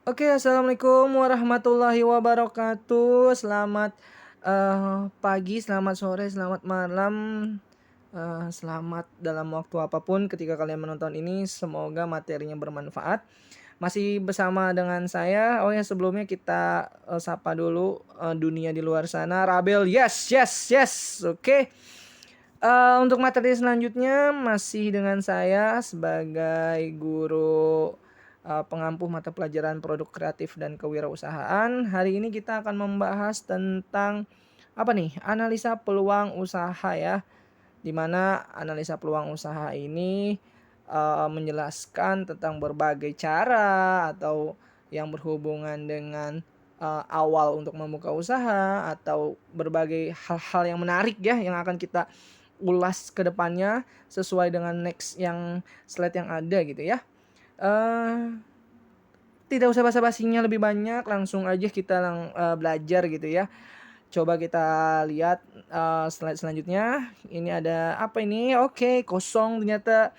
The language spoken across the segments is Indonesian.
Oke, assalamualaikum warahmatullahi wabarakatuh. Selamat pagi, selamat sore, selamat malam, selamat dalam waktu apapun ketika kalian menonton ini. Semoga materinya bermanfaat. Masih bersama dengan saya. Oh ya, sebelumnya kita sapa dulu dunia di luar sana. Rabel, yes, yes, yes. Oke. Untuk materi selanjutnya masih dengan saya sebagai guru pengampu mata pelajaran produk kreatif dan kewirausahaan. Hari ini kita akan membahas tentang apa nih? Analisa peluang usaha ya. Di mana analisa peluang usaha ini menjelaskan tentang berbagai cara atau yang berhubungan dengan awal untuk membuka usaha atau berbagai hal-hal yang menarik ya yang akan kita ulas ke depannya sesuai dengan next yang slide yang ada gitu ya. Eee, Tidak usah basa-basinya lebih banyak, langsung aja kita belajar gitu ya. Coba kita lihat slide selanjutnya. Ini ada apa ini? Oke, kosong ternyata.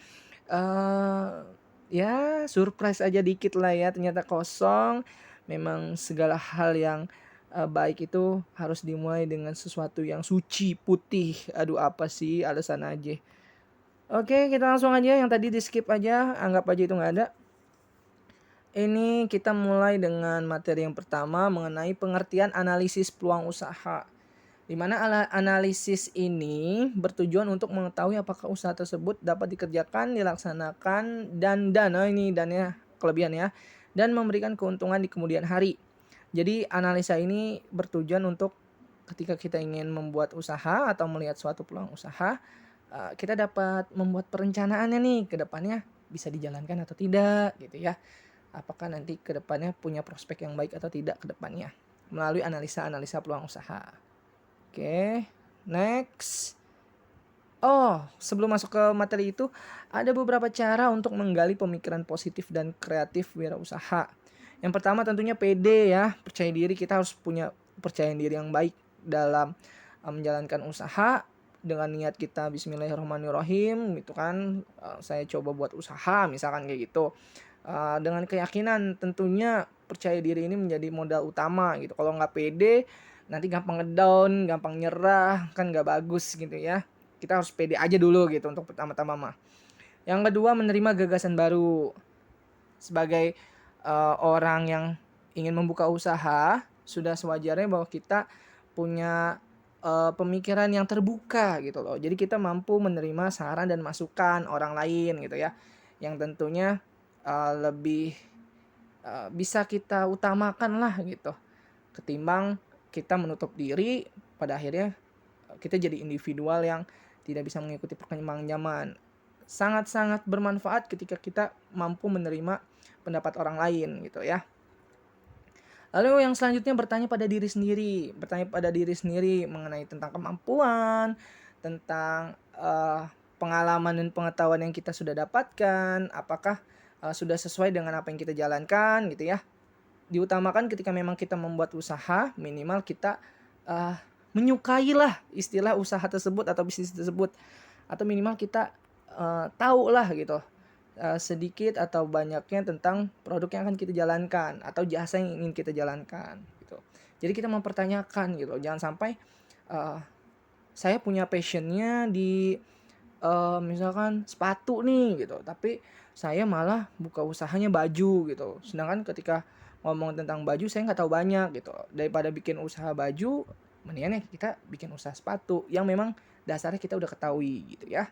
Eee, Ya surprise aja dikit lah ya, ternyata kosong. Memang segala hal yang baik itu harus dimulai dengan sesuatu yang suci, putih. Aduh apa sih, alasan aja. Oke, kita langsung aja yang tadi di-skip aja, anggap aja itu nggak ada. Ini kita mulai dengan materi yang pertama mengenai pengertian analisis peluang usaha. Di mana analisis ini bertujuan untuk mengetahui apakah usaha tersebut dapat dikerjakan, dilaksanakan, dan dana ini dananya kelebihan ya, dan memberikan keuntungan di kemudian hari. Jadi analisa ini bertujuan untuk ketika kita ingin membuat usaha atau melihat suatu peluang usaha, kita dapat membuat perencanaannya nih ke depannya bisa dijalankan atau tidak gitu ya. Apakah nanti ke depannya punya prospek yang baik atau tidak ke depannya melalui analisa-analisa peluang usaha. Oke, next. Oh, sebelum masuk ke materi itu, ada beberapa cara untuk menggali pemikiran positif dan kreatif wirausaha. Yang pertama tentunya PD ya, percaya diri. Kita harus punya percaya diri yang baik dalam menjalankan usaha dengan niat kita bismillahirrahmanirrahim gitu kan. Saya coba buat usaha misalkan kayak gitu. Dengan keyakinan tentunya percaya diri ini menjadi modal utama gitu. Kalau nggak pede nanti gampang ngedown, gampang nyerah, kan nggak bagus gitu ya. Kita harus pede aja dulu gitu untuk pertama-tama mah. Yang kedua menerima gagasan baru. Sebagai orang yang ingin membuka usaha, sudah sewajarnya bahwa kita punya pemikiran yang terbuka gitu loh. Jadi kita mampu menerima saran dan masukan orang lain gitu ya. Yang tentunya lebih bisa kita utamakan lah gitu. Ketimbang kita menutup diri, pada akhirnya kita jadi individual yang tidak bisa mengikuti perkembangan zaman. Sangat-sangat bermanfaat ketika kita mampu menerima pendapat orang lain gitu ya. Lalu yang selanjutnya bertanya pada diri sendiri mengenai tentang kemampuan, tentang pengalaman dan pengetahuan yang kita sudah dapatkan, apakah sudah sesuai dengan apa yang kita jalankan gitu ya. Diutamakan ketika memang kita membuat usaha, minimal kita uh, menyukai lah istilah usaha tersebut atau bisnis tersebut, atau minimal kita tahu lah gitu sedikit atau banyaknya tentang produk yang akan kita jalankan atau jasa yang ingin kita jalankan gitu. Jadi kita mempertanyakan gitu, jangan sampai uh, saya punya passionnya di misalkan sepatu nih gitu, tapi saya malah buka usahanya baju gitu. Sedangkan ketika ngomong tentang baju saya nggak tahu banyak gitu. Daripada bikin usaha baju, mendingan ya kita bikin usaha sepatu yang memang dasarnya kita udah ketahui gitu ya.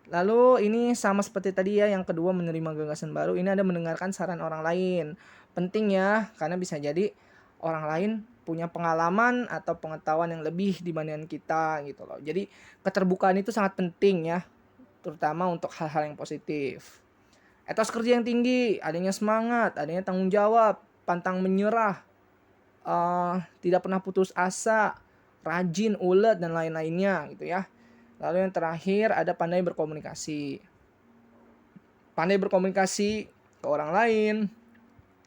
Lalu ini sama seperti tadi ya, yang kedua menerima gagasan baru, ini ada mendengarkan saran orang lain. Penting ya, karena bisa jadi orang lain punya pengalaman atau pengetahuan yang lebih dibandingkan kita gitu loh. Jadi keterbukaan itu sangat penting ya, terutama untuk hal-hal yang positif. Etos kerja yang tinggi, adanya semangat, adanya tanggung jawab, pantang menyerah, tidak pernah putus asa, rajin, ulet, dan lain-lainnya gitu ya. Lalu yang terakhir ada pandai berkomunikasi. Pandai berkomunikasi ke orang lain,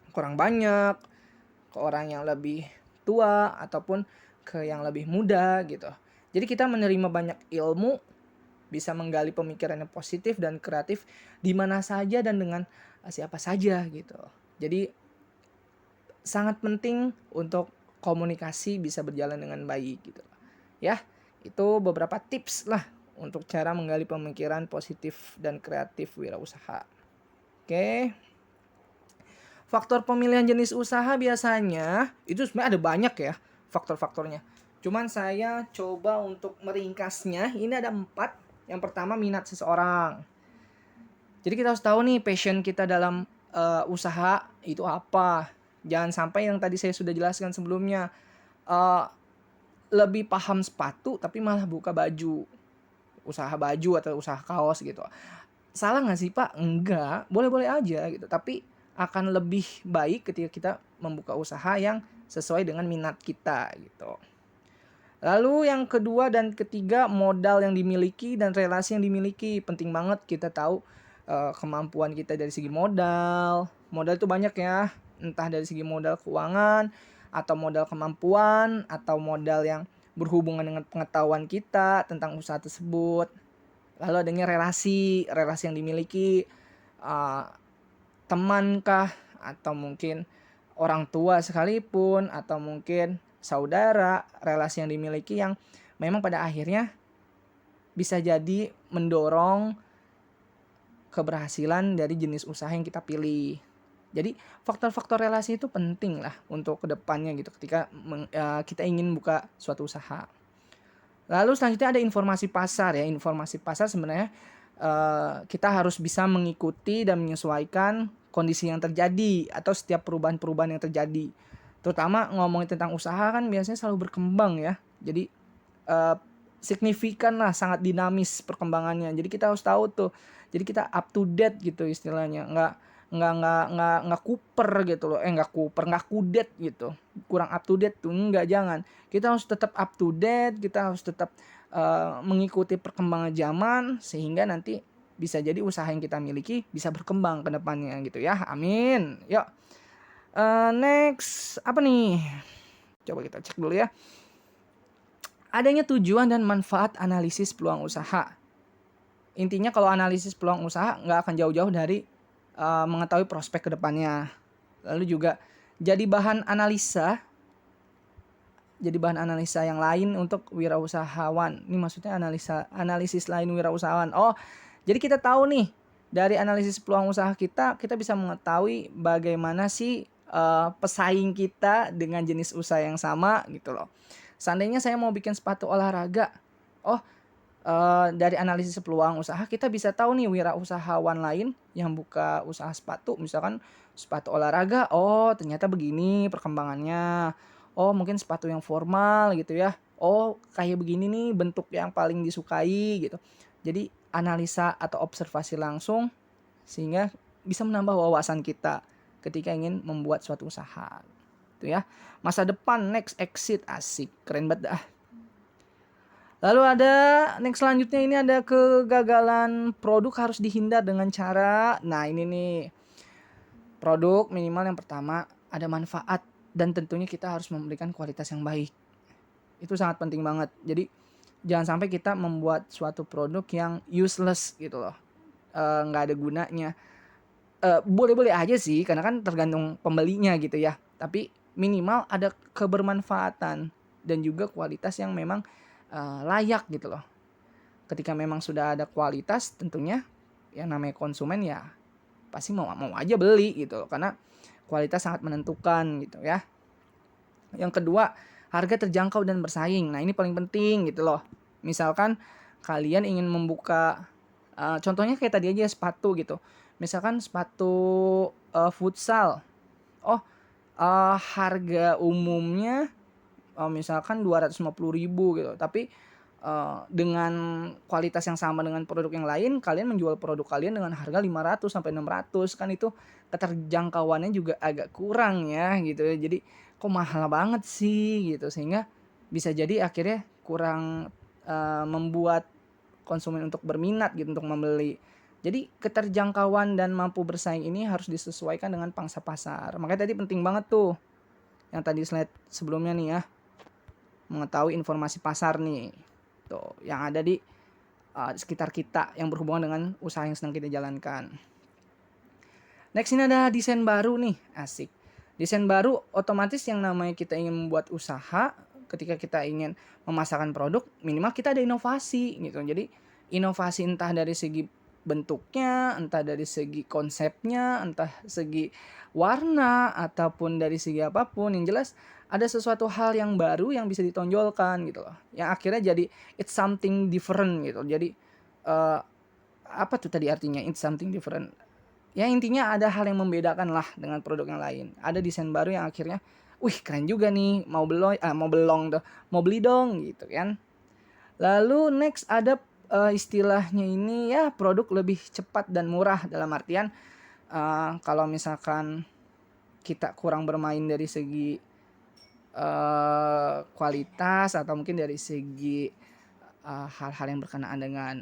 ke orang banyak, ke orang yang lebih tua ataupun ke yang lebih muda gitu. Jadi kita menerima banyak ilmu, bisa menggali pemikiran yang positif dan kreatif di mana saja dan dengan siapa saja gitu. Jadi sangat penting untuk komunikasi bisa berjalan dengan baik gitu. Ya, itu beberapa tips lah untuk cara menggali pemikiran positif dan kreatif wirausaha. Oke. Faktor pemilihan jenis usaha biasanya itu sebenarnya ada banyak ya faktor-faktornya. Cuman saya coba untuk meringkasnya. Ini ada 4. Yang pertama, minat seseorang. Jadi kita harus tahu nih passion kita dalam usaha itu apa. Jangan sampai yang tadi saya sudah jelaskan sebelumnya, lebih paham sepatu tapi malah buka baju, usaha baju atau usaha kaos gitu. Salah nggak sih Pak? Enggak, boleh-boleh aja gitu. Tapi akan lebih baik ketika kita membuka usaha yang sesuai dengan minat kita gitu. Lalu yang kedua dan ketiga, modal yang dimiliki dan relasi yang dimiliki. Penting banget kita tahu kemampuan kita dari segi modal. Modal itu banyak ya, entah dari segi modal keuangan, atau modal kemampuan, atau modal yang berhubungan dengan pengetahuan kita tentang usaha tersebut. Lalu adanya relasi yang dimiliki, teman kah, atau mungkin orang tua sekalipun, atau mungkin saudara, relasi yang dimiliki yang memang pada akhirnya bisa jadi mendorong keberhasilan dari jenis usaha yang kita pilih. Jadi faktor-faktor relasi itu penting lah untuk kedepannya gitu ketika kita ingin buka suatu usaha. Lalu selanjutnya ada informasi pasar ya. Informasi pasar sebenarnya kita harus bisa mengikuti dan menyesuaikan kondisi yang terjadi atau setiap perubahan-perubahan yang terjadi. Terutama ngomongin tentang usaha kan biasanya selalu berkembang ya. Jadi signifikan lah, sangat dinamis perkembangannya. Jadi kita harus tahu tuh. Jadi kita up to date gitu istilahnya. Nggak kuper gitu loh. Nggak kudet gitu. Kurang up to date tuh, jangan. Kita harus tetap up to date, kita harus tetap mengikuti perkembangan zaman sehingga nanti bisa jadi usaha yang kita miliki bisa berkembang ke depannya gitu ya. Amin. Yuk. Next apa nih? Coba kita cek dulu ya. Adanya tujuan dan manfaat analisis peluang usaha. Intinya kalau analisis peluang usaha nggak akan jauh-jauh dari mengetahui prospek ke depannya. Lalu juga jadi bahan analisa yang lain untuk wirausahawan. Ini maksudnya analisis lain wirausahawan. Oh, jadi kita tahu nih dari analisis peluang usaha kita bisa mengetahui bagaimana sih pesaing kita dengan jenis usaha yang sama gitu loh. Seandainya saya mau bikin sepatu olahraga, dari analisis peluang usaha kita bisa tahu nih wirausahawan lain yang buka usaha sepatu, misalkan sepatu olahraga, oh ternyata begini perkembangannya. Oh mungkin sepatu yang formal gitu ya. Oh kayak begini nih bentuk yang paling disukai gitu. Jadi analisa atau observasi langsung sehingga bisa menambah wawasan kita ketika ingin membuat suatu usaha. Itu ya. Masa depan, next exit, asik, keren banget dah. Lalu ada next selanjutnya, ini ada kegagalan produk harus dihindar dengan cara. Nah ini nih, produk minimal yang pertama ada manfaat dan tentunya kita harus memberikan kualitas yang baik. Itu sangat penting banget. Jadi jangan sampai kita membuat suatu produk yang useless gitu loh, nggak ada gunanya. Boleh-boleh aja sih karena kan tergantung pembelinya gitu ya. Tapi minimal ada kebermanfaatan dan juga kualitas yang memang layak gitu loh. Ketika memang sudah ada kualitas, tentunya yang namanya konsumen ya pasti mau aja beli gitu loh, karena kualitas sangat menentukan gitu ya. Yang kedua, harga terjangkau dan bersaing. Nah ini paling penting gitu loh. Misalkan kalian ingin membuka contohnya kayak tadi aja sepatu gitu. Misalkan sepatu futsal. Harga umumnya misalkan 250.000 gitu. Tapi dengan kualitas yang sama dengan produk yang lain, kalian menjual produk kalian dengan harga 500 sampai 600, kan itu keterjangkauannya juga agak kurang ya gitu ya. Jadi kok mahal banget sih gitu, sehingga bisa jadi akhirnya kurang membuat konsumen untuk berminat gitu untuk membeli. Jadi keterjangkauan dan mampu bersaing ini harus disesuaikan dengan pangsa pasar. Makanya tadi penting banget tuh yang tadi slide sebelumnya nih ya, mengetahui informasi pasar nih tuh yang ada di sekitar kita yang berhubungan dengan usaha yang sedang kita jalankan. Next ini ada desain baru nih, asik. Desain baru otomatis yang namanya kita ingin membuat usaha, ketika kita ingin memasarkan produk, minimal kita ada inovasi gitu. Jadi inovasi entah dari segi bentuknya, entah dari segi konsepnya, entah segi warna ataupun dari segi apapun, yang jelas ada sesuatu hal yang baru yang bisa ditonjolkan gitu loh. Yang akhirnya jadi it's something different gitu. Jadi eh, apa tuh tadi artinya it's something different? Ya intinya ada hal yang membedakan lah dengan produk yang lain. Ada desain baru yang akhirnya, wih keren juga nih, mau beli dong gitu kan. Lalu next ada istilahnya ini ya produk lebih cepat dan murah, dalam artian kalau misalkan kita kurang bermain dari segi kualitas atau mungkin dari segi hal-hal yang berkenaan dengan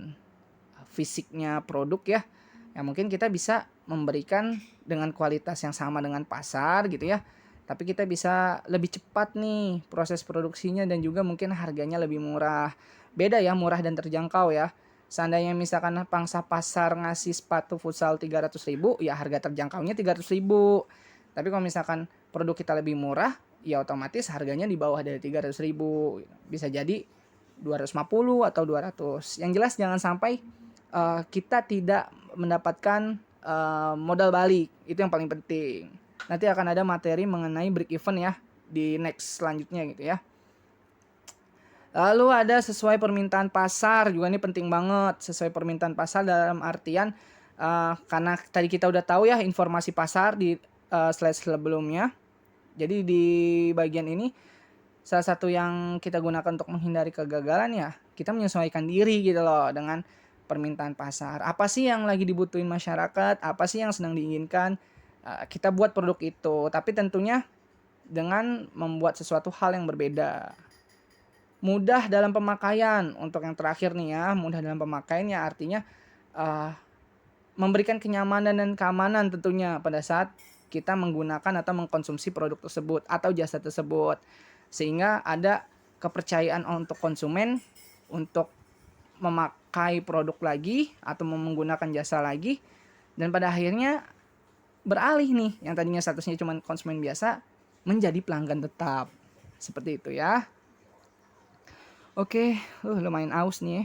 fisiknya produk ya, mungkin kita bisa memberikan dengan kualitas yang sama dengan pasar gitu ya, tapi kita bisa lebih cepat nih proses produksinya dan juga mungkin harganya lebih murah. Beda ya, murah dan terjangkau ya. Seandainya misalkan pangsa pasar ngasih sepatu futsal 300.000, ya harga terjangkaunya 300.000. Tapi kalau misalkan produk kita lebih murah, ya otomatis harganya di bawah dari 300.000. Bisa jadi 250 atau 200. Yang jelas jangan sampai kita tidak mendapatkan modal balik. Itu yang paling penting. Nanti akan ada materi mengenai break even ya di next selanjutnya gitu ya. Lalu ada sesuai permintaan pasar, juga ini penting banget. Sesuai permintaan pasar dalam artian karena tadi kita udah tahu ya informasi pasar di slide sebelumnya. Jadi di bagian ini salah satu yang kita gunakan untuk menghindari kegagalan ya, kita menyesuaikan diri gitu loh dengan permintaan pasar. Apa sih yang lagi dibutuhin masyarakat? Apa sih yang sedang diinginkan? Kita buat produk itu, tapi tentunya dengan membuat sesuatu hal yang berbeda. Mudah dalam pemakaian, untuk yang terakhir nih ya, mudah dalam pemakaian ya artinya memberikan kenyamanan dan keamanan tentunya pada saat kita menggunakan atau mengkonsumsi produk tersebut atau jasa tersebut, sehingga ada kepercayaan untuk konsumen untuk memakai produk lagi atau menggunakan jasa lagi, dan pada akhirnya beralih nih yang tadinya statusnya cuma konsumen biasa menjadi pelanggan tetap. Seperti itu ya. Oke, lumayan aus nih ya.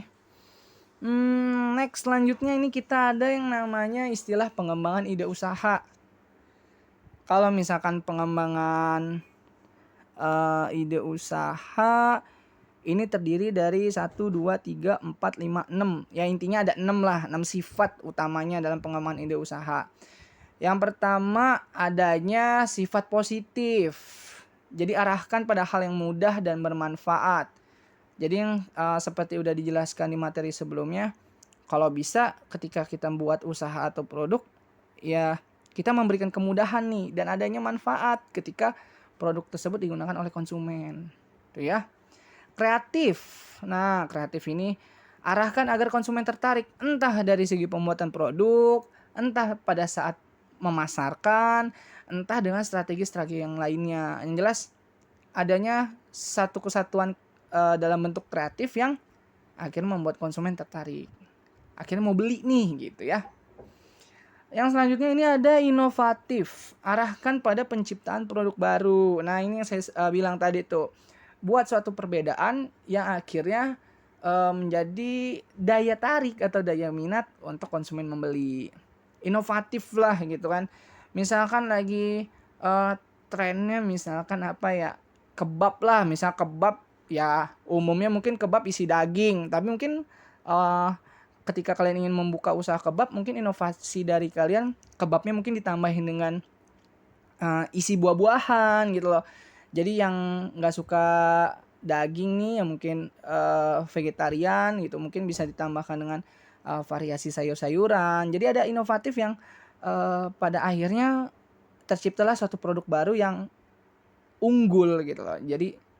Next selanjutnya ini kita ada yang namanya istilah pengembangan ide usaha. Kalau misalkan pengembangan ide usaha ini terdiri dari 1, 2, 3, 4, 5, 6. Ya intinya ada 6 lah, 6 sifat utamanya dalam pengembangan ide usaha. Yang pertama adanya sifat positif. Jadi arahkan pada hal yang mudah dan bermanfaat. Jadi yang seperti udah dijelaskan di materi sebelumnya, kalau bisa ketika kita buat usaha atau produk, ya kita memberikan kemudahan nih dan adanya manfaat ketika produk tersebut digunakan oleh konsumen. Tuh ya. Kreatif. Nah, kreatif ini arahkan agar konsumen tertarik, entah dari segi pembuatan produk, entah pada saat memasarkan, entah dengan strategi-strategi yang lainnya. Yang jelas adanya satu kesatuan dalam bentuk kreatif yang akhirnya membuat konsumen tertarik, akhirnya mau beli nih gitu ya. Yang selanjutnya ini ada inovatif, arahkan pada penciptaan produk baru. Nah ini yang saya bilang tadi tuh, buat suatu perbedaan yang akhirnya menjadi daya tarik atau daya minat untuk konsumen membeli. Inovatif lah gitu kan. Misalkan lagi trennya misalkan apa ya, kebab lah, misal kebab ya umumnya mungkin kebab isi daging, tapi mungkin ketika kalian ingin membuka usaha kebab, mungkin inovasi dari kalian kebabnya mungkin ditambahin dengan isi buah-buahan gitu loh. Jadi yang nggak suka daging nih, yang mungkin vegetarian gitu, mungkin bisa ditambahkan dengan variasi sayur-sayuran. Jadi ada inovatif yang pada akhirnya terciptalah suatu produk baru yang unggul gitu loh. Jadi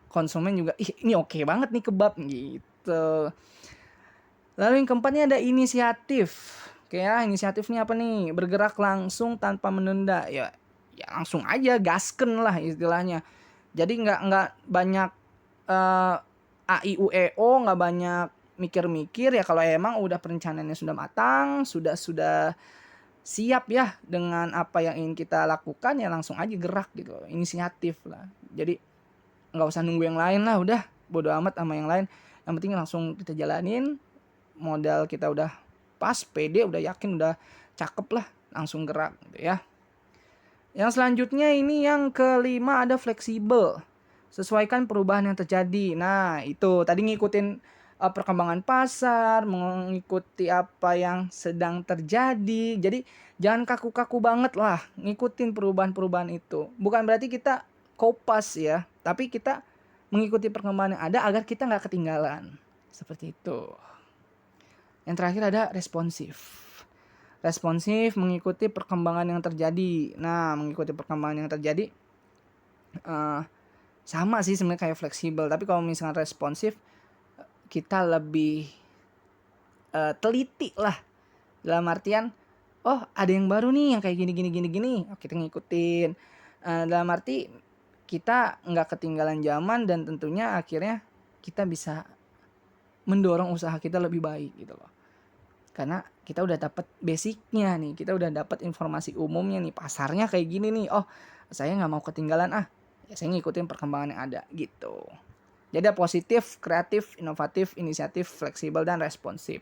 konsumen juga, ini oke banget nih kebab gitu. Lalu yang keempatnya ada inisiatif. Oke ya, inisiatif ini apa nih? Bergerak langsung tanpa menunda. Ya langsung aja gasken lah istilahnya. Jadi nggak banyak a i u e o, nggak banyak mikir-mikir ya. Kalau emang udah perencanaannya sudah matang, sudah siap ya dengan apa yang ingin kita lakukan, ya langsung aja gerak gitu loh, inisiatif lah. Jadi nggak usah nunggu yang lain lah, udah bodo amat sama yang lain, yang penting langsung kita jalanin. Modal kita udah pas, pede, udah yakin, udah cakep lah, langsung gerak gitu ya. Yang selanjutnya ini yang kelima, ada fleksibel. Sesuaikan perubahan yang terjadi. Nah, itu tadi ngikutin perkembangan pasar, mengikuti apa yang sedang terjadi. Jadi jangan kaku-kaku banget lah ngikutin perubahan-perubahan itu. Bukan berarti kita kopas ya, tapi kita mengikuti perkembangan yang ada agar kita nggak ketinggalan. Seperti itu. Yang terakhir ada responsif. Responsif mengikuti perkembangan yang terjadi. Nah, mengikuti perkembangan yang terjadi sama sih sebenarnya kayak fleksibel, tapi kalau misalkan responsif kita lebih teliti lah, dalam artian oh ada yang baru nih yang kayak gini, oh, kita ngikutin. Dalam arti kita nggak ketinggalan zaman, dan tentunya akhirnya kita bisa mendorong usaha kita lebih baik gitu loh. Karena kita udah dapat basicnya nih, kita udah dapat informasi umumnya nih, pasarnya kayak gini nih, oh saya nggak mau ketinggalan, ya saya ngikutin perkembangan yang ada gitu. Jadi ada positif, kreatif, inovatif, inisiatif, fleksibel, dan responsif.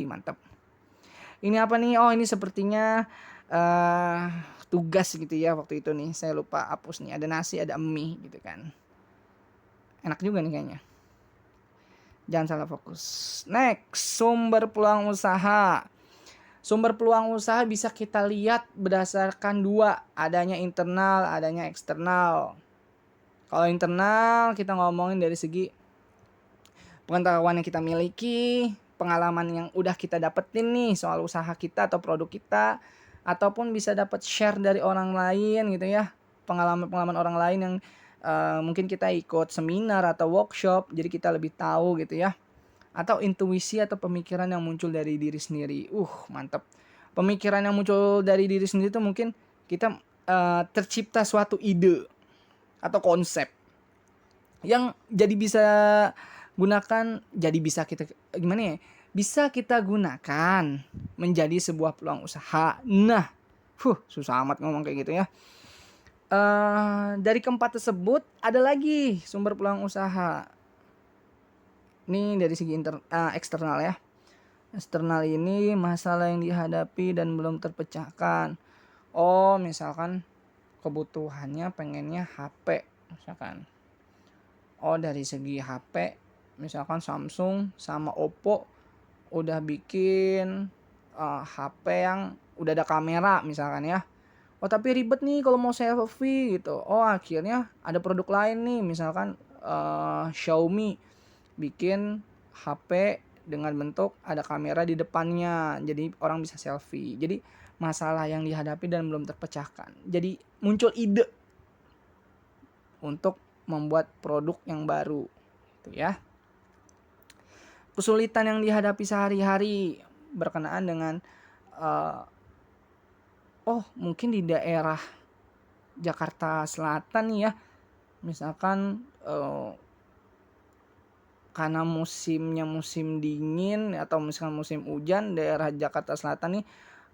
Mantap. Ini apa nih? Oh, ini sepertinya tugas gitu ya waktu itu nih. Saya lupa hapus nih. Ada nasi, ada mie gitu kan. Enak juga nih kayaknya. Jangan salah fokus. Next, sumber peluang usaha. Sumber peluang usaha bisa kita lihat berdasarkan dua, adanya internal, adanya eksternal. Kalau internal kita ngomongin dari segi pengetahuan yang kita miliki, pengalaman yang udah kita dapetin nih soal usaha kita atau produk kita, ataupun bisa dapat share dari orang lain gitu ya, pengalaman-pengalaman orang lain yang mungkin kita ikut seminar atau workshop, jadi kita lebih tahu gitu ya. Atau intuisi atau pemikiran yang muncul dari diri sendiri. Mantap. Pemikiran yang muncul dari diri sendiri itu mungkin kita tercipta suatu ide atau konsep yang jadi bisa kita gimana ya? Bisa kita gunakan menjadi sebuah peluang usaha. Nah, susah amat ngomong kayak gitu ya. Dari keempat tersebut ada lagi sumber peluang usaha. Ini dari segi eksternal ya. Eksternal ini masalah yang dihadapi dan belum terpecahkan. Oh, misalkan kebutuhannya pengennya HP misalkan. Oh, dari segi HP misalkan Samsung sama Oppo udah bikin HP yang udah ada kamera misalkan ya. Oh, tapi ribet nih kalau mau selfie gitu. Oh, akhirnya ada produk lain nih, misalkan Xiaomi bikin HP dengan bentuk ada kamera di depannya, jadi orang bisa selfie. Jadi masalah yang dihadapi dan belum terpecahkan, jadi muncul ide untuk membuat produk yang baru gitu ya. Kesulitan yang dihadapi sehari-hari berkenaan dengan mungkin di daerah Jakarta Selatan nih ya, misalkan karena musimnya musim dingin atau misalkan musim hujan, daerah Jakarta Selatan nih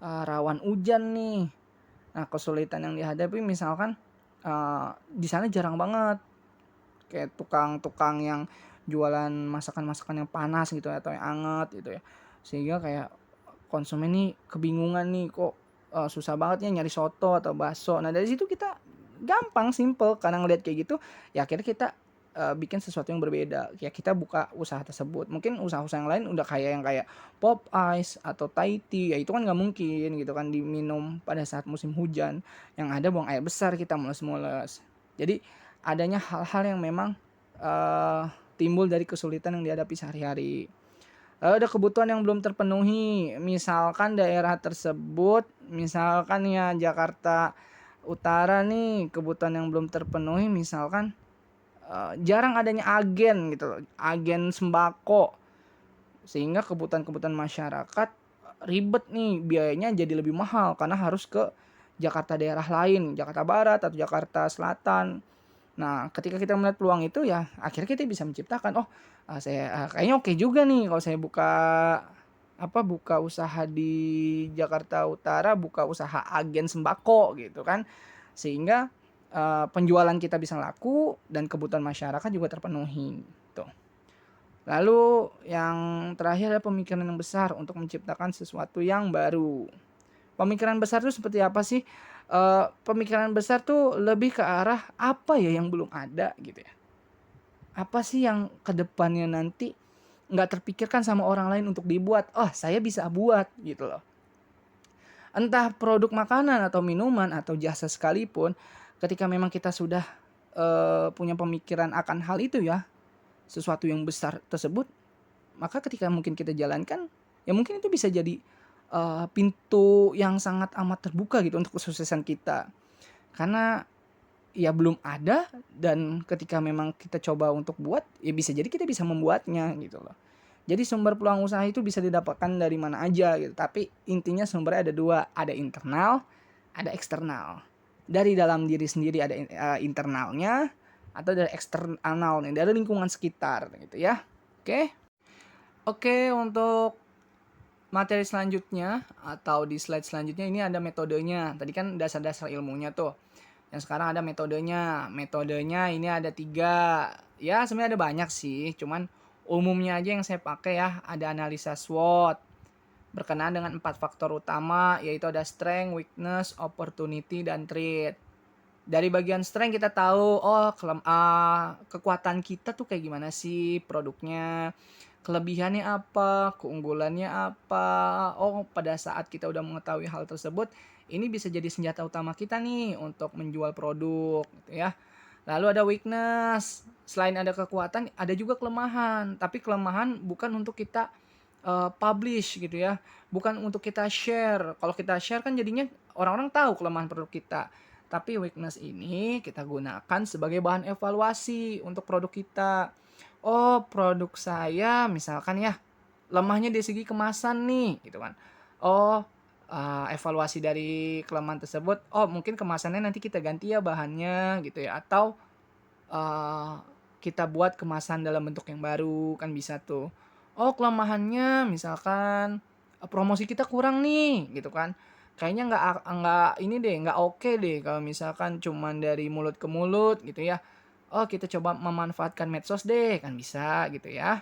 rawan hujan nih. Nah, kesulitan yang dihadapi misalkan di sana jarang banget kayak tukang-tukang yang jualan masakan-masakan yang panas gitu atau yang hangat gitu ya, sehingga kayak konsumen nih kebingungan nih, kok susah banget ya nyari soto atau bakso. Nah, dari situ kita gampang, simple, karena ngeliat kayak gitu ya akhirnya kita bikin sesuatu yang berbeda. Ya kita buka usaha tersebut. Mungkin usaha-usaha yang lain udah kayak pop ice atau Thai tea, ya itu kan nggak mungkin gitu kan diminum pada saat musim hujan, yang ada buang air besar, kita mules-mules. Jadi adanya hal-hal yang memang timbul dari kesulitan yang dihadapi sehari-hari. Lalu ada kebutuhan yang belum terpenuhi, misalkan daerah tersebut, misalkan ya Jakarta Utara nih, kebutuhan yang belum terpenuhi misalkan jarang adanya agen gitu loh, agen sembako, sehingga kebutuhan-kebutuhan masyarakat ribet nih, biayanya jadi lebih mahal karena harus ke Jakarta daerah lain, Jakarta Barat atau Jakarta Selatan. Nah, ketika kita melihat peluang itu ya akhirnya kita bisa menciptakan, saya kayaknya oke juga nih kalau saya buka buka usaha di Jakarta Utara, buka usaha agen sembako gitu kan. Sehingga penjualan kita bisa laku dan kebutuhan masyarakat juga terpenuhi tuh. Lalu yang terakhir adalah pemikiran yang besar untuk menciptakan sesuatu yang baru. Pemikiran besar itu seperti apa sih? Pemikiran besar tuh lebih ke arah apa ya yang belum ada gitu ya. Apa sih yang kedepannya nanti nggak terpikirkan sama orang lain untuk dibuat. Oh, saya bisa buat gitu loh. Entah produk makanan atau minuman atau jasa sekalipun, ketika memang kita sudah punya pemikiran akan hal itu ya, sesuatu yang besar tersebut, maka ketika mungkin kita jalankan, ya mungkin itu bisa jadi pintu yang sangat amat terbuka gitu untuk kesuksesan kita. Karena ya belum ada, dan ketika memang kita coba untuk buat, ya bisa jadi kita bisa membuatnya gitu loh. Jadi sumber peluang usaha itu bisa didapatkan dari mana aja gitu. Tapi intinya sumbernya ada dua, ada internal, ada eksternal. Dari dalam diri sendiri ada internalnya, atau dari eksternalnya, dari lingkungan sekitar gitu ya. Oke. Oke, untuk materi selanjutnya atau di slide selanjutnya ini ada metodenya. Tadi kan dasar-dasar ilmunya tuh. Yang sekarang ada metodenya. Metodenya ini ada 3. Ya sebenarnya ada banyak sih. Cuman umumnya aja yang saya pakai ya. Ada analisa SWOT. Berkenaan dengan 4 faktor utama. Yaitu ada strength, weakness, opportunity, dan threat. Dari bagian strength kita tahu, kekuatan kita tuh kayak gimana sih produknya. Kelebihannya apa, keunggulannya apa. Pada saat kita udah mengetahui hal tersebut, ini bisa jadi senjata utama kita nih untuk menjual produk gitu ya. Lalu ada weakness. Selain ada kekuatan, ada juga kelemahan. Tapi kelemahan bukan untuk kita publish gitu ya. Bukan untuk kita share. Kalau kita share kan jadinya orang-orang tahu kelemahan produk kita. Tapi weakness ini kita gunakan sebagai bahan evaluasi untuk produk kita. Oh, produk saya misalkan ya, lemahnya dari segi kemasan nih, gitu kan. Oh, evaluasi dari kelemahan tersebut, oh mungkin kemasannya nanti kita ganti ya bahannya gitu ya, atau kita buat kemasan dalam bentuk yang baru, kan bisa tuh. Oh, kelemahannya misalkan promosi kita kurang nih, gitu kan. Kayaknya nggak ini deh, nggak oke deh kalau misalkan cuman dari mulut ke mulut gitu ya. Oh, kita coba memanfaatkan medsos deh, kan bisa gitu ya.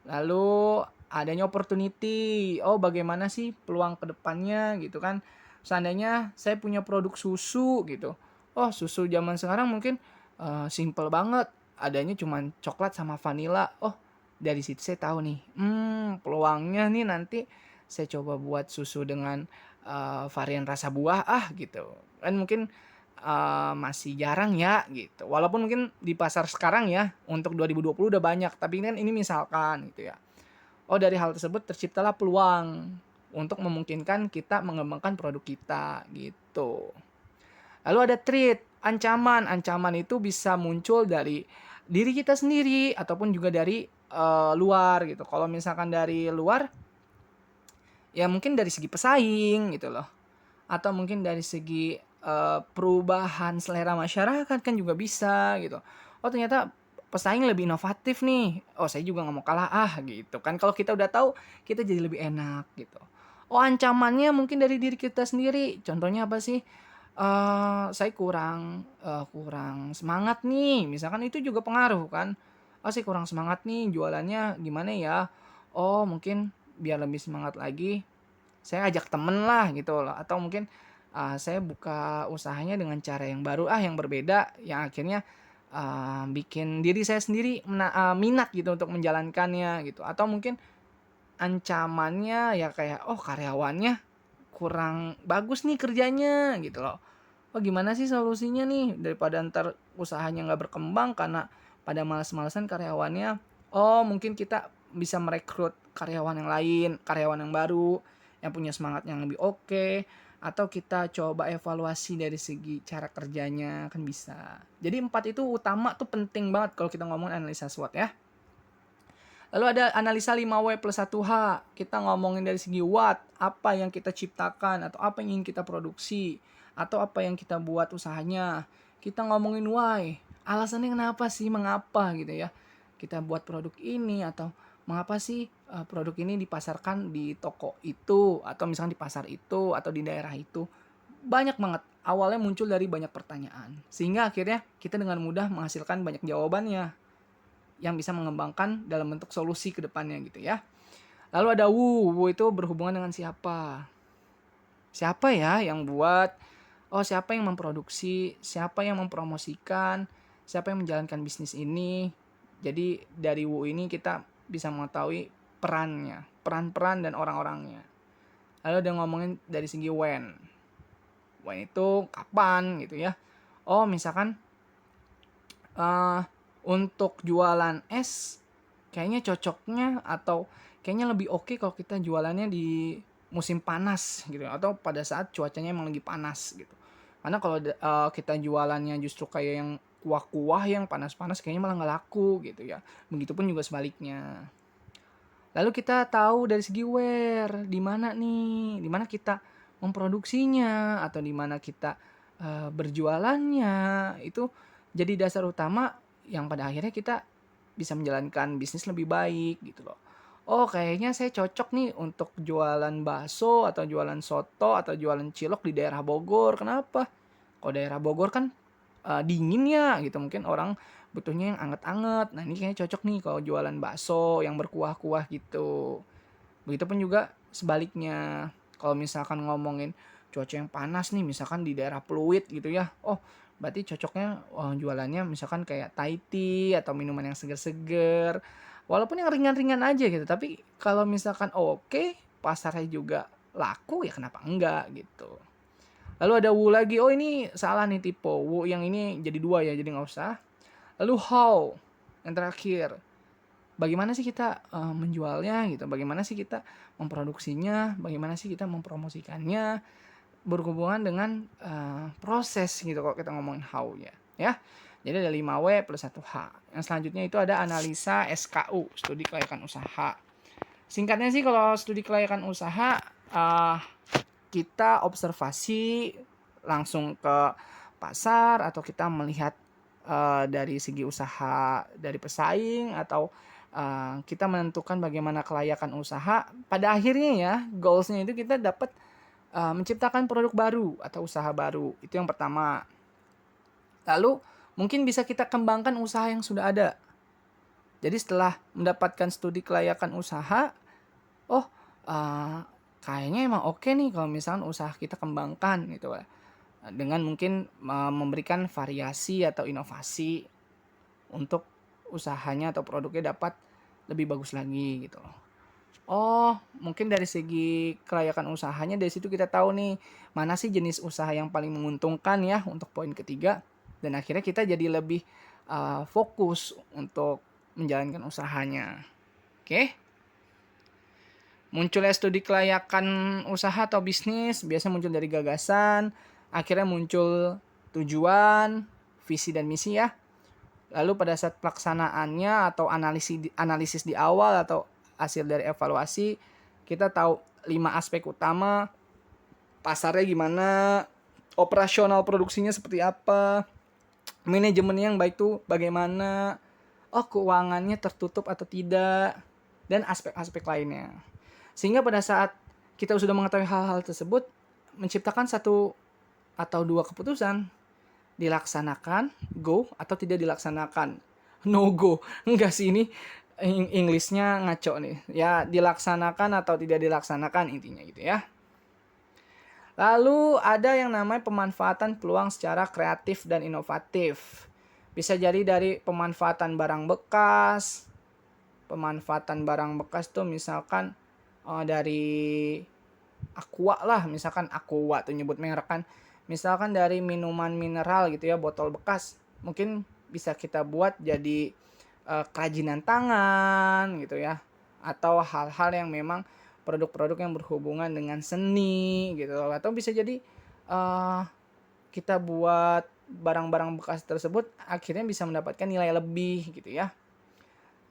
Lalu adanya opportunity. Oh, bagaimana sih peluang kedepannya gitu kan. Seandainya saya punya produk susu gitu. Oh, susu zaman sekarang mungkin simple banget. Adanya cuma coklat sama vanilla. Oh, dari situ saya tahu nih. Peluangnya nih nanti saya coba buat susu dengan varian rasa buah gitu. Kan mungkin masih jarang ya gitu. Walaupun mungkin di pasar sekarang ya untuk 2020 udah banyak, tapi kan ini misalkan gitu ya. Oh, dari hal tersebut terciptalah peluang untuk memungkinkan kita mengembangkan produk kita gitu. Lalu ada threat, ancaman. Ancaman itu bisa muncul dari diri kita sendiri ataupun juga dari luar gitu. Kalau misalkan dari luar, ya mungkin dari segi pesaing gitu loh. Atau mungkin dari segi perubahan selera masyarakat kan juga bisa gitu. Oh, ternyata pesaing lebih inovatif nih. Oh, saya juga nggak mau kalah gitu kan. Kalau kita udah tahu, kita jadi lebih enak gitu. Oh, ancamannya mungkin dari diri kita sendiri. Contohnya apa sih? Saya kurang semangat nih. Misalkan itu juga pengaruh kan. Oh, saya kurang semangat nih jualannya gimana ya? Oh, mungkin biar lebih semangat lagi, saya ajak temen lah gitu loh, atau mungkin saya buka usahanya dengan cara yang baru yang berbeda, yang akhirnya bikin diri saya sendiri minat gitu untuk menjalankannya gitu. Atau mungkin ancamannya ya kayak, oh karyawannya kurang bagus nih kerjanya gitu loh. Oh, gimana sih solusinya nih daripada ntar usahanya nggak berkembang karena pada males-malesan karyawannya. Oh, mungkin kita bisa merekrut karyawan yang lain, karyawan yang baru, yang punya semangat yang lebih oke. Atau kita coba evaluasi dari segi cara kerjanya, kan bisa. Jadi 4 itu utama tuh penting banget kalau kita ngomong analisa SWOT ya. Lalu ada analisa 5W plus 1H. Kita ngomongin dari segi what, apa yang kita ciptakan atau apa yang ingin kita produksi atau apa yang kita buat usahanya. Kita ngomongin why, alasannya kenapa sih, mengapa gitu ya kita buat produk ini, atau mengapa sih produk ini dipasarkan di toko itu, atau misalkan di pasar itu, atau di daerah itu. Banyak banget, awalnya muncul dari banyak pertanyaan. Sehingga akhirnya kita dengan mudah menghasilkan banyak jawabannya yang bisa mengembangkan dalam bentuk solusi ke depannya gitu ya. Lalu ada Wu itu berhubungan dengan siapa? Siapa ya yang buat? Oh, siapa yang memproduksi? Siapa yang mempromosikan? Siapa yang menjalankan bisnis ini? Jadi dari Wu ini kita bisa mengetahui perannya, peran-peran dan orang-orangnya. Lalu ada ngomongin dari segi when. When itu kapan gitu ya. Oh, misalkan untuk jualan es kayaknya cocoknya atau kayaknya lebih oke kalau kita jualannya di musim panas gitu, atau pada saat cuacanya emang lagi panas gitu. Karena kalau kita jualannya justru kayak yang kuah-kuah yang panas-panas kayaknya malah nggak laku gitu ya. Begitupun juga sebaliknya. Lalu kita tahu dari segi where, di mana nih, di mana kita memproduksinya atau di mana kita berjualannya, itu jadi dasar utama yang pada akhirnya kita bisa menjalankan bisnis lebih baik gitu loh. Oh, kayaknya saya cocok nih untuk jualan bakso atau jualan soto atau jualan cilok di daerah Bogor. Kenapa? Kalau daerah Bogor kan dingin ya gitu, mungkin orang butuhnya yang anget-anget. Nah, ini kayaknya cocok nih kalau jualan bakso yang berkuah-kuah gitu. Begitupun juga sebaliknya. Kalau misalkan ngomongin cuaca yang panas nih, misalkan di daerah Pluit gitu ya. Oh, berarti cocoknya jualannya misalkan kayak Thai tea atau minuman yang seger-seger. Walaupun yang ringan-ringan aja gitu, tapi kalau misalkan oke, pasarnya juga laku ya kenapa enggak gitu. Lalu ada Wu lagi, oh ini salah nih tipe. Wu yang ini jadi 2 ya, jadi nggak usah. Lalu how, yang terakhir. Bagaimana sih kita menjualnya gitu, bagaimana sih kita memproduksinya, bagaimana sih kita mempromosikannya, berhubungan dengan proses gitu kalau kita ngomongin how-nya ya. Jadi ada 5W plus 1H. Yang selanjutnya itu ada analisa SKU, studi kelayakan usaha. Singkatnya sih kalau studi kelayakan usaha, kita observasi langsung ke pasar atau kita melihat dari segi usaha dari pesaing, atau kita menentukan bagaimana kelayakan usaha. Pada akhirnya ya, goalsnya itu kita dapat menciptakan produk baru atau usaha baru. Itu yang pertama. Lalu mungkin bisa kita kembangkan usaha yang sudah ada. Jadi setelah mendapatkan studi kelayakan usaha, oh kayaknya emang oke nih kalau misalkan usaha kita kembangkan gitu lah. Dengan mungkin memberikan variasi atau inovasi untuk usahanya atau produknya dapat lebih bagus lagi gitu loh. Oh, mungkin dari segi kelayakan usahanya dari situ kita tahu nih mana sih jenis usaha yang paling menguntungkan ya untuk poin ketiga, dan akhirnya kita jadi lebih fokus untuk menjalankan usahanya. Oke? Munculnya studi kelayakan usaha atau bisnis biasanya muncul dari gagasan, akhirnya muncul tujuan, visi dan misi ya. Lalu pada saat pelaksanaannya atau analisis di awal atau hasil dari evaluasi, kita tahu 5 aspek utama, pasarnya gimana, operasional produksinya seperti apa, manajemen yang baik tuh bagaimana, oh keuangannya tertutup atau tidak, dan aspek-aspek lainnya. Sehingga pada saat kita sudah mengetahui hal-hal tersebut, menciptakan satu atau 2 keputusan, dilaksanakan, go, atau tidak dilaksanakan, no go. Enggak sih, ini Englishnya ngaco nih. Ya, dilaksanakan atau tidak dilaksanakan intinya gitu ya. Lalu ada yang namanya pemanfaatan peluang secara kreatif dan inovatif. Bisa jadi dari pemanfaatan barang bekas. Pemanfaatan barang bekas tuh misalkan dari Aqua lah, misalkan Aqua tuh nyebut merek kan. Misalkan dari minuman mineral gitu ya, botol bekas. Mungkin bisa kita buat jadi kerajinan tangan gitu ya. Atau hal-hal yang memang produk-produk yang berhubungan dengan seni gitu. Atau bisa jadi kita buat barang-barang bekas tersebut akhirnya bisa mendapatkan nilai lebih gitu ya.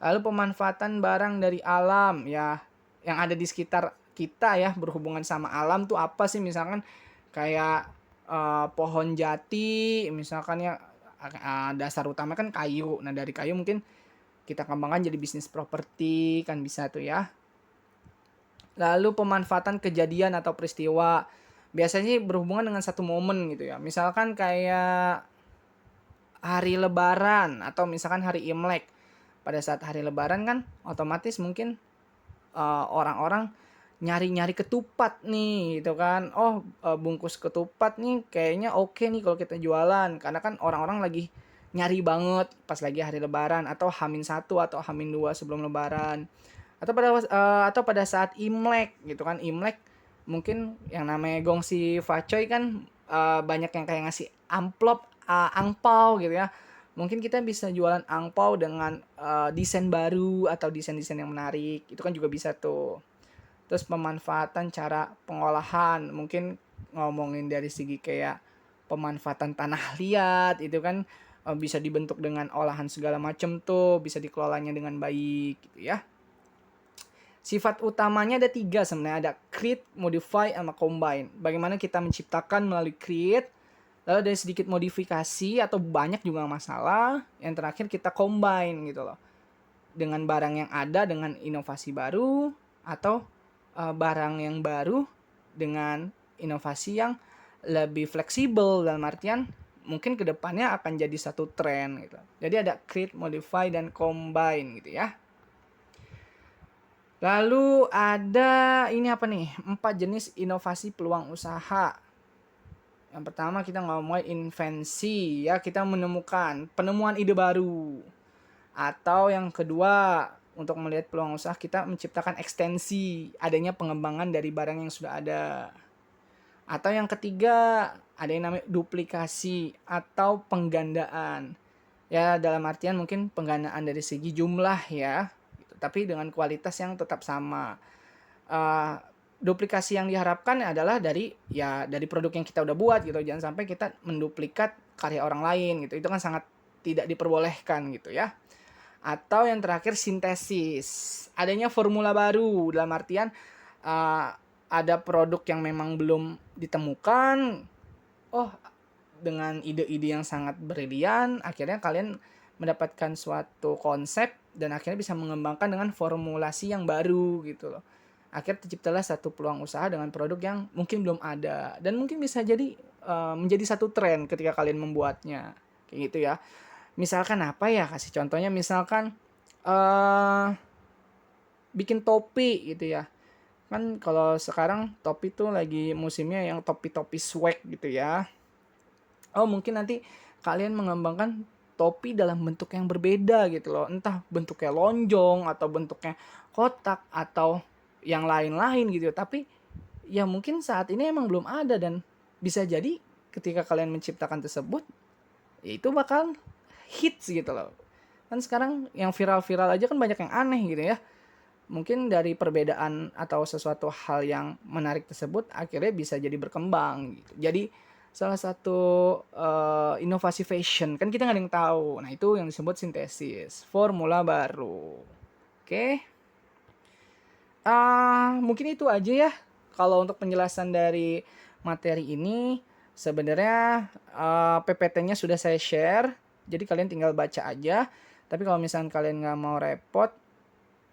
Lalu pemanfaatan barang dari alam ya, yang ada di sekitar kita ya, berhubungan sama alam tuh apa sih, misalkan kayak pohon jati misalkan ya, dasar utama kan kayu. Nah dari kayu mungkin kita kembangkan jadi bisnis properti kan bisa tuh ya. Lalu pemanfaatan kejadian atau peristiwa. Biasanya berhubungan dengan satu momen gitu ya. Misalkan kayak hari lebaran atau misalkan hari Imlek. Pada saat hari lebaran kan otomatis mungkin orang-orang nyari-nyari ketupat nih gitu kan. Oh, bungkus ketupat nih kayaknya oke nih kalau kita jualan. Karena kan orang-orang lagi nyari banget pas lagi hari lebaran atau H-1 atau H-2 sebelum lebaran. Atau pada saat Imlek gitu kan. Imlek mungkin yang namanya gongsi facoy kan banyak yang kayak ngasih amplop, angpau gitu ya. Mungkin kita bisa jualan angpau dengan desain baru atau desain-desain yang menarik. Itu kan juga bisa tuh. Terus pemanfaatan cara pengolahan, mungkin ngomongin dari segi kayak pemanfaatan tanah liat itu kan bisa dibentuk dengan olahan segala macam tuh, bisa dikelolanya dengan baik gitu ya. Sifat utamanya ada 3 sebenarnya, ada create, modify, sama combine. Bagaimana kita menciptakan melalui create, lalu ada sedikit modifikasi atau banyak juga masalah, yang terakhir kita combine gitu loh. Dengan barang yang ada dengan inovasi baru, atau barang yang baru dengan inovasi yang lebih fleksibel, dalam artian mungkin kedepannya akan jadi satu tren gitu. Jadi ada create, modify, dan combine gitu ya. Lalu ada ini apa nih? 4 jenis inovasi peluang usaha. Yang pertama kita ngomongin invensi ya, kita menemukan penemuan ide baru. Atau yang kedua, untuk melihat peluang usaha kita menciptakan ekstensi, adanya pengembangan dari barang yang sudah ada. Atau yang ketiga, ada yang namanya duplikasi atau penggandaan. Ya, dalam artian mungkin penggandaan dari segi jumlah ya, tapi dengan kualitas yang tetap sama. Duplikasi yang diharapkan adalah dari produk yang kita udah buat gitu. Jangan sampai kita menduplikat karya orang lain gitu. Itu kan sangat tidak diperbolehkan gitu ya. Atau yang terakhir sintesis. Adanya formula baru dalam artian ada produk yang memang belum ditemukan. Oh, dengan ide-ide yang sangat brilian, akhirnya kalian mendapatkan suatu konsep dan akhirnya bisa mengembangkan dengan formulasi yang baru gitu loh. Akhirnya terciptalah satu peluang usaha dengan produk yang mungkin belum ada dan mungkin bisa jadi menjadi satu tren ketika kalian membuatnya kayak gitu ya. Misalkan apa ya, kasih contohnya misalkan bikin topi gitu ya. Kan kalau sekarang topi tuh lagi musimnya yang topi-topi swag gitu ya. Oh, mungkin nanti kalian mengembangkan topi dalam bentuk yang berbeda gitu loh. Entah bentuknya lonjong atau bentuknya kotak atau yang lain-lain gitu. Tapi ya mungkin saat ini emang belum ada dan bisa jadi ketika kalian menciptakan tersebut, ya itu bakal hits gitu loh. Kan sekarang yang viral-viral aja kan banyak yang aneh gitu ya. Mungkin dari perbedaan atau sesuatu hal yang menarik tersebut akhirnya bisa jadi berkembang gitu. Jadi salah satu inovasi fashion kan kita nggak ada yang tahu. Nah itu yang disebut sintesis, formula baru. Oke. Mungkin itu aja ya. Kalau untuk penjelasan dari materi ini, sebenarnya PPT-nya sudah saya share. Jadi kalian tinggal baca aja. Tapi kalau misalnya kalian nggak mau repot,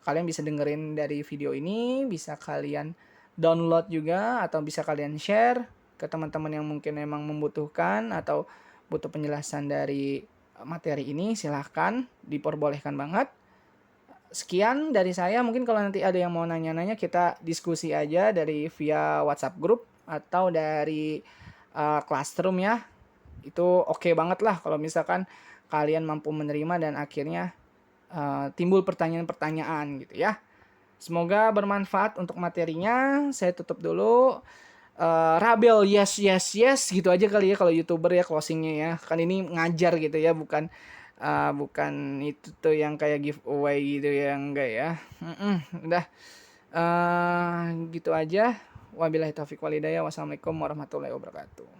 kalian bisa dengerin dari video ini, bisa kalian download juga, atau bisa kalian share ke teman-teman yang mungkin memang membutuhkan atau butuh penjelasan dari materi ini. Silahkan, diperbolehkan banget. Sekian dari saya. Mungkin kalau nanti ada yang mau nanya-nanya, kita diskusi aja dari via WhatsApp group atau dari Classroom ya. Itu oke banget lah kalau misalkan kalian mampu menerima dan akhirnya timbul pertanyaan-pertanyaan gitu ya. Semoga bermanfaat untuk materinya. Saya tutup dulu. Rabel yes yes yes gitu aja kali ya kalau YouTuber ya closingnya ya. Kan ini ngajar gitu ya, bukan itu tuh yang kayak giveaway gitu ya, enggak ya. Udah gitu aja. Wabillahi taufiq walhidayah. Wassalamualaikum warahmatullahi wabarakatuh.